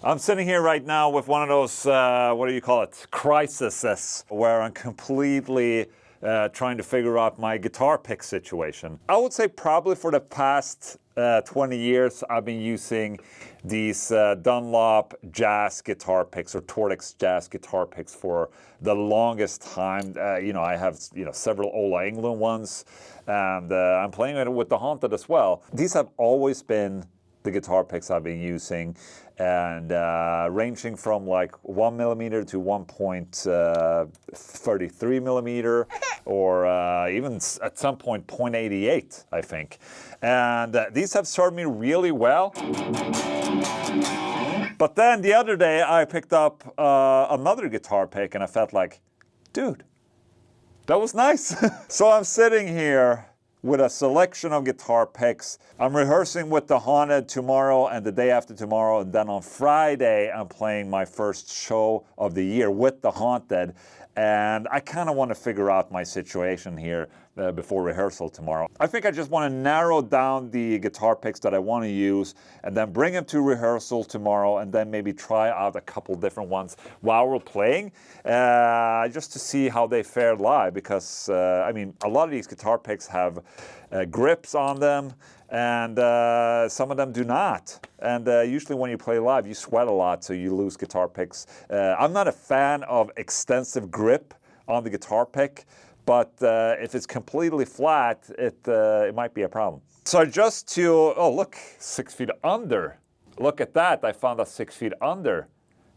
I'm sitting here right now with one of those, what do you call it, crises, where I'm completely trying to figure out my guitar pick situation. I would say probably for the past 20 years, I've been using these Dunlop jazz guitar picks or Tortex jazz guitar picks for the longest time. I have several Ola Englund ones, and I'm playing it with the Haunted as well. These have always been the guitar picks I've been using, and ranging from like 1mm to 1.33mm, or even at some point 0.88, I think. And these have served me really well. But then the other day I picked up another guitar pick and I felt like, dude, that was nice. So I'm sitting here with a selection of guitar picks. I'm rehearsing with the Haunted tomorrow and the day after tomorrow, and then on Friday I'm playing my first show of the year with the Haunted, and I kind of want to figure out my situation here before rehearsal tomorrow. I think I just want to narrow down the guitar picks that I want to use and then bring them to rehearsal tomorrow, and then maybe try out a couple different ones while we're playing, just to see how they fare live, because a lot of these guitar picks have grips on them, and some of them do not. And usually when you play live, you sweat a lot, so you lose guitar picks. I'm not a fan of extensive grip on the guitar pick, but if it's completely flat, it might be a problem. So just to, oh look, 6 feet under. Look at that, I found a 6 feet under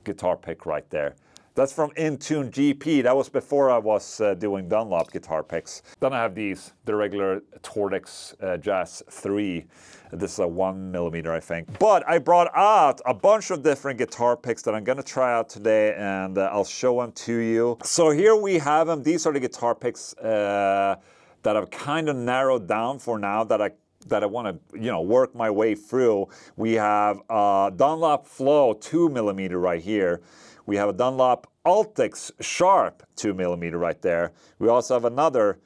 guitar pick right there. That's from Intune GP. That was before I was doing Dunlop guitar picks. Then I have these, the regular Tortex Jazz 3. This is a 1mm, I think. But I brought out a bunch of different guitar picks that I'm gonna try out today, and I'll show them to you. So here we have them. These are the guitar picks that I've kind of narrowed down for now, that I want to, work my way through. We have Dunlop Flow 2mm right here. We have a Dunlop Altix Sharp 2mm right there. We also have another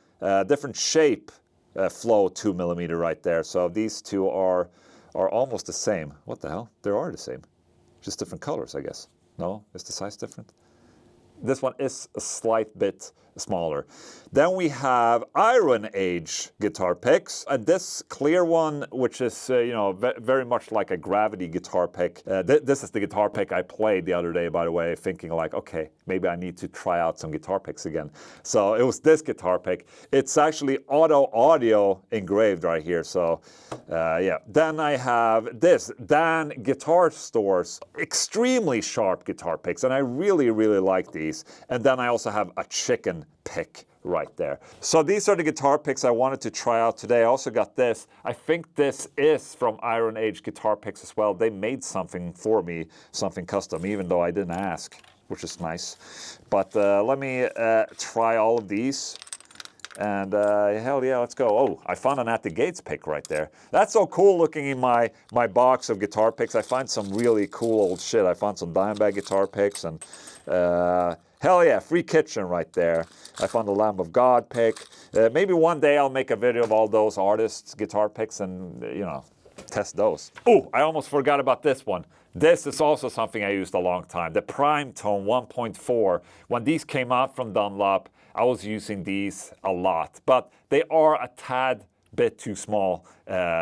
different shape Flow 2mm right there. So these two are almost the same. What the hell? They are the same. Just different colors, I guess. No? Is the size different? This one is a slight bit smaller. Then we have Iron Age guitar picks. And this clear one, which is very much like a gravity guitar pick. This is the guitar pick I played the other day, by the way, thinking like, okay, maybe I need to try out some guitar picks again. So it was this guitar pick. It's actually audio engraved right here. So yeah. Then I have this Dan Guitar Store's extremely sharp guitar picks, and I really like these. And then I also have a chicken pick right there. So these are the guitar picks I wanted to try out today. I also got this. I think this is from Iron Age Guitar Picks as well. They made something for me, something custom, even though I didn't ask, which is nice. But let me try all of these. And hell yeah, let's go. Oh, I found an At the Gates pick right there. That's so cool, looking in my box of guitar picks. I find some really cool old shit. I found some Dimebag guitar picks, and hell yeah, Free Kitchen right there. I found a Lamb of God pick. Maybe one day I'll make a video of all those artists' guitar picks and, test those. Oh, I almost forgot about this one. This is also something I used a long time. The Prime Tone 1.4. When these came out from Dunlop, I was using these a lot. But they are a tad bit too small,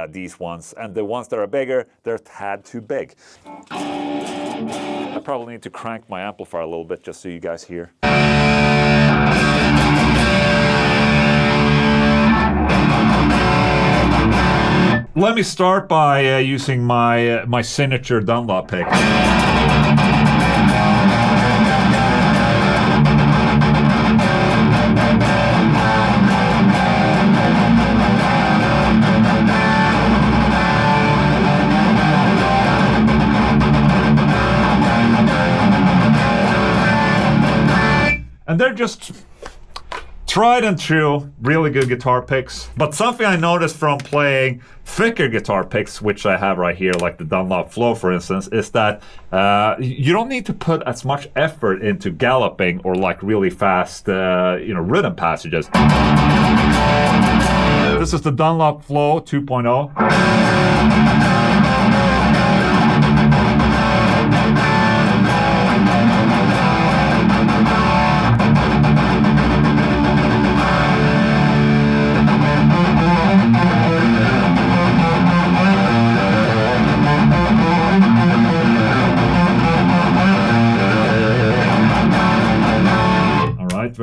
these ones. And the ones that are bigger, they're a tad too big. I probably need to crank my amplifier a little bit just so you guys hear. Let me start by using my signature Dunlop pick. And they're just tried and true, really good guitar picks. But something I noticed from playing thicker guitar picks, which I have right here, like the Dunlop Flow, for instance, is that you don't need to put as much effort into galloping or like really fast, rhythm passages. This is the Dunlop Flow 2.0.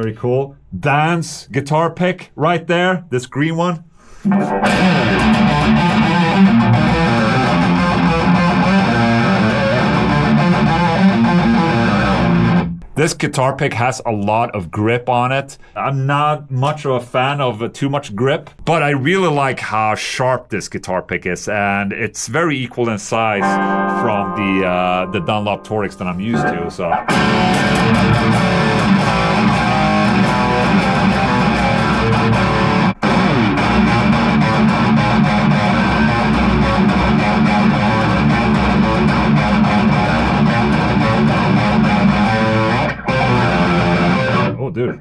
very cool. Dance guitar pick right there, this green one. This guitar pick has a lot of grip on it. I'm not much of a fan of too much grip, but I really like how sharp this guitar pick is, and it's very equal in size from the Dunlop Torx that I'm used to, so. Dude.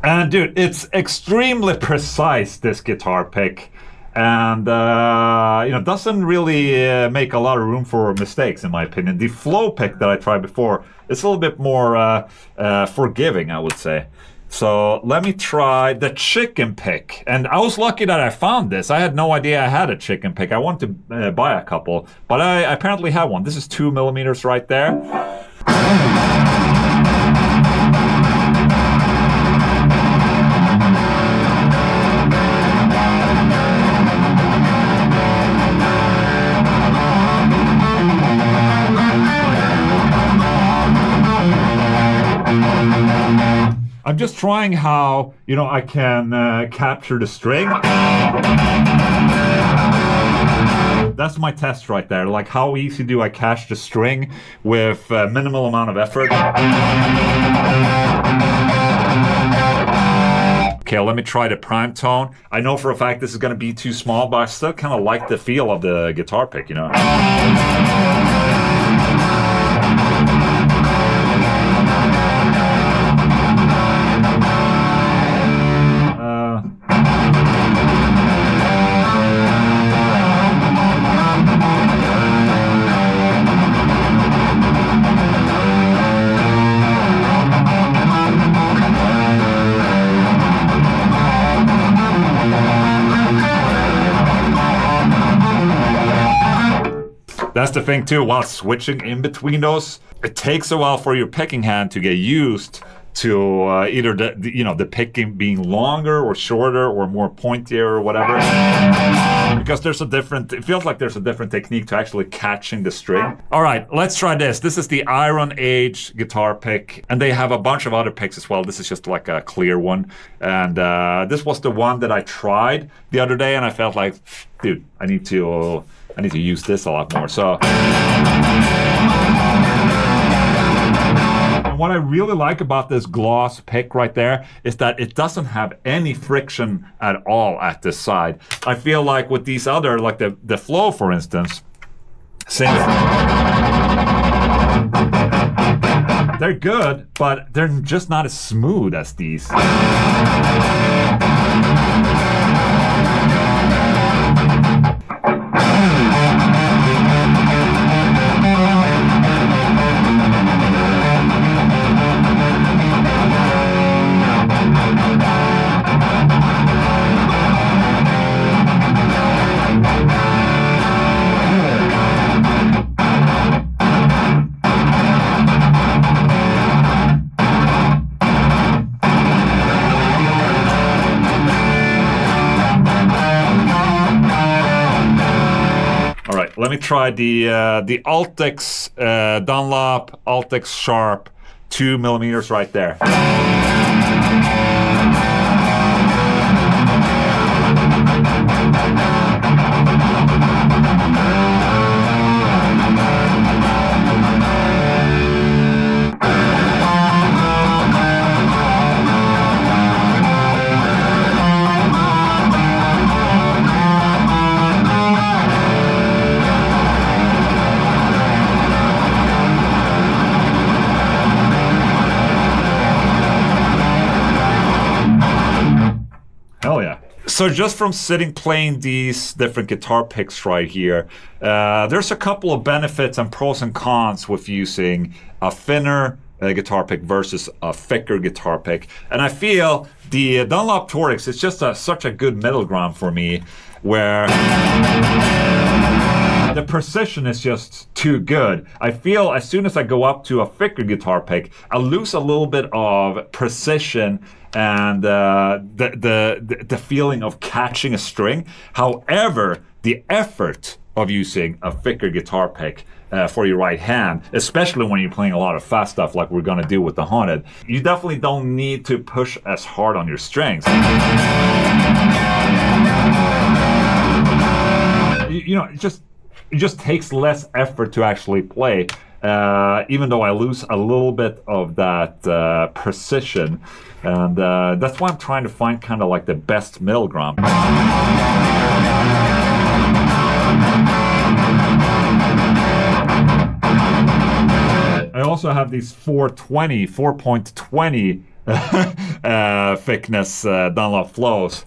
And dude, it's extremely precise, this guitar pick, and doesn't really make a lot of room for mistakes, in my opinion. The flow pick that I tried before is a little bit more forgiving, I would say. So let me try the chicken pick. And I was lucky that I found this. I had no idea I had a chicken pick. I wanted to buy a couple, but I apparently have one. This is 2 millimeters right there. I'm just trying how, I can capture the string. That's my test right there. Like, how easy do I catch the string with minimal amount of effort? Okay, let me try the prime tone. I know for a fact this is going to be too small, but I still kind of like the feel of the guitar pick, That's the thing too, while switching in between those, it takes a while for your picking hand to get used to either the picking being longer or shorter or more pointier or whatever. Because it feels like there's a different technique to actually catching the string. All right, let's try this. This is the Iron Age guitar pick, and they have a bunch of other picks as well. This is just like a clear one. And this was the one that I tried the other day, and I felt like, dude, I need to use this a lot more. So. And what I really like about this gloss pick right there is that it doesn't have any friction at all at this side. I feel like with these other, like the Flow, for instance, since they're good, but they're just not as smooth as these. Let me try the Altex Dunlop Altex Sharp 2 millimeters right there. So just from sitting playing these different guitar picks right here, there's a couple of benefits and pros and cons with using a thinner guitar pick versus a thicker guitar pick. And I feel the Dunlop Torx is just such a good middle ground for me, where the precision is just too good. I feel as soon as I go up to a thicker guitar pick, I lose a little bit of precision and the feeling of catching a string. However, the effort of using a thicker guitar pick for your right hand, especially when you're playing a lot of fast stuff like we're gonna do with the Haunted, you definitely don't need to push as hard on your strings. You know, it just takes less effort to actually play, even though I lose a little bit of that precision. And that's why I'm trying to find kind of like the best middle ground. I also have these 4.20 thickness Dunlop flows.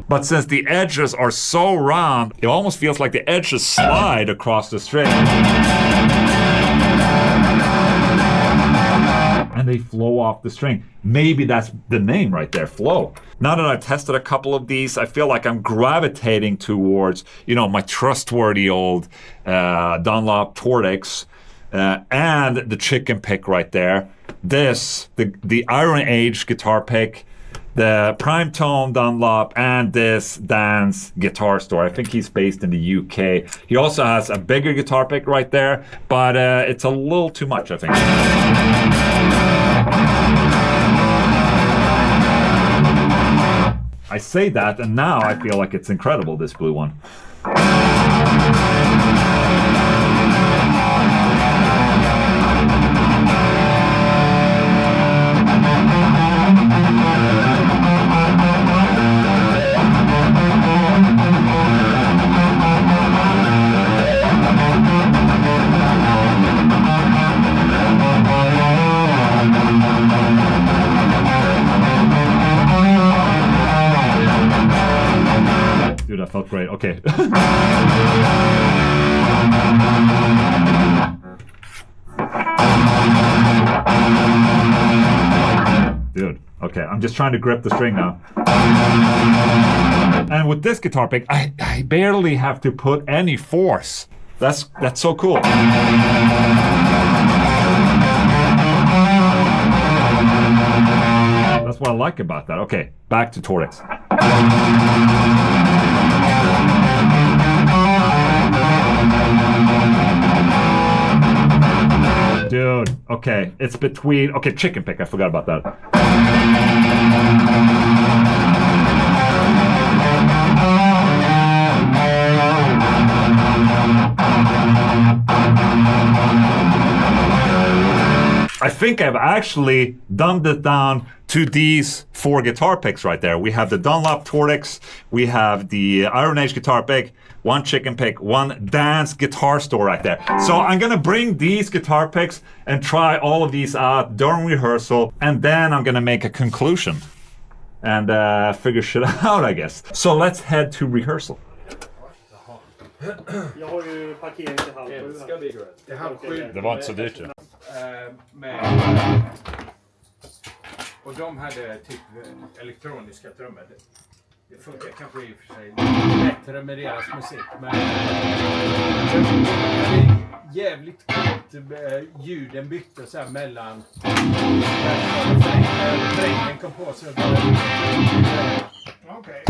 But since the edges are so round, it almost feels like the edges slide across the string. And they flow off the string. Maybe that's the name right there, flow. Now that I've tested a couple of these, I feel like I'm gravitating towards, you know, my trustworthy old Dunlop Tortex and the chicken pick right there. This, the Iron Age guitar pick, the Prime Tone Dunlop, and this Dan's Guitar Store. I think he's based in the UK. He also has a bigger guitar pick right there, but it's a little too much, I think. I say that, and now I feel like it's incredible, this blue one. Dude, that felt great. Okay. Dude, okay. I'm just trying to grip the string now. And with this guitar pick, I barely have to put any force. That's so cool. That's what I like about that. Okay, back to Tortex. Dude, okay, it's between, okay, chicken pick, I forgot about that. I think I've actually dumbed it down to these 4 guitar picks right there. We have the Dunlop Tortex, we have the Iron Age guitar pick, 1 chicken pick, 1 Dan's Guitar Store right there. So I'm gonna bring these guitar picks and try all of these out during rehearsal, and then I'm gonna make a conclusion and figure shit out, I guess. So let's head to rehearsal. Jag har ju parkering till halv 7. Det ska bli grönt. Det är halv 7. Det var inte så dyrt. Och de hade typ elektroniska trummor. Det funkar kanske i och för sig bättre med deras musik. Men det är jävligt coolt. Ljuden bytte så här mellan. Frängen kom på sig. Okej.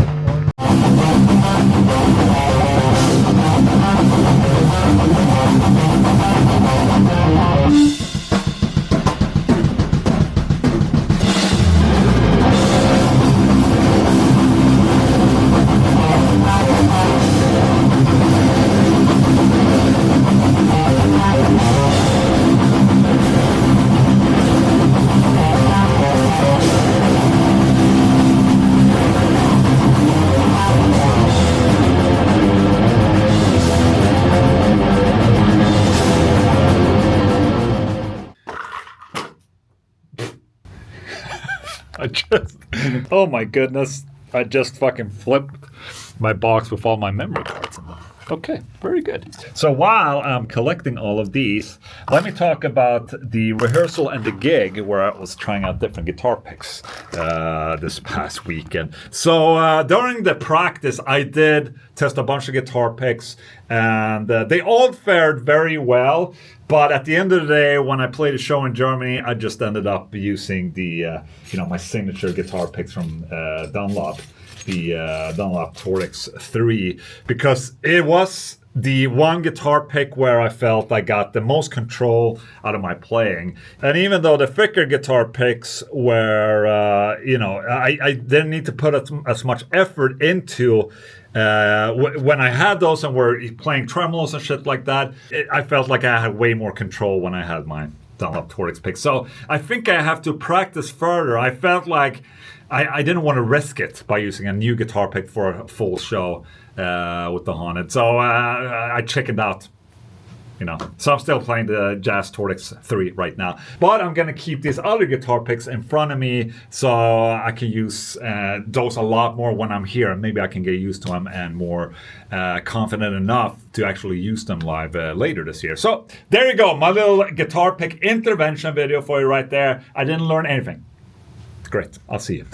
Oh my goodness, I just fucking flipped my box with all my memory cards in them. Okay, very good. So while I'm collecting all of these, let me talk about the rehearsal and the gig where I was trying out different guitar picks this past weekend. So during the practice, I did test a bunch of guitar picks, and they all fared very well. But at the end of the day, when I played a show in Germany, I just ended up using the, my signature guitar picks from Dunlop. The Dunlop Torx 3, because it was the one guitar pick where I felt I got the most control out of my playing. And even though the thicker guitar picks were, I didn't need to put as much effort into when I had those and were playing tremolos and shit like that, I felt like I had way more control when I had my Dunlop Torx pick. So I think I have to practice further. I felt like I didn't want to risk it by using a new guitar pick for a full show with the Haunted. So I chickened out. So I'm still playing the Jazz Torx 3 right now. But I'm going to keep these other guitar picks in front of me so I can use those a lot more when I'm here. Maybe I can get used to them and more confident enough to actually use them live later this year. So there you go. My little guitar pick intervention video for you right there. I didn't learn anything. Great. I'll see you.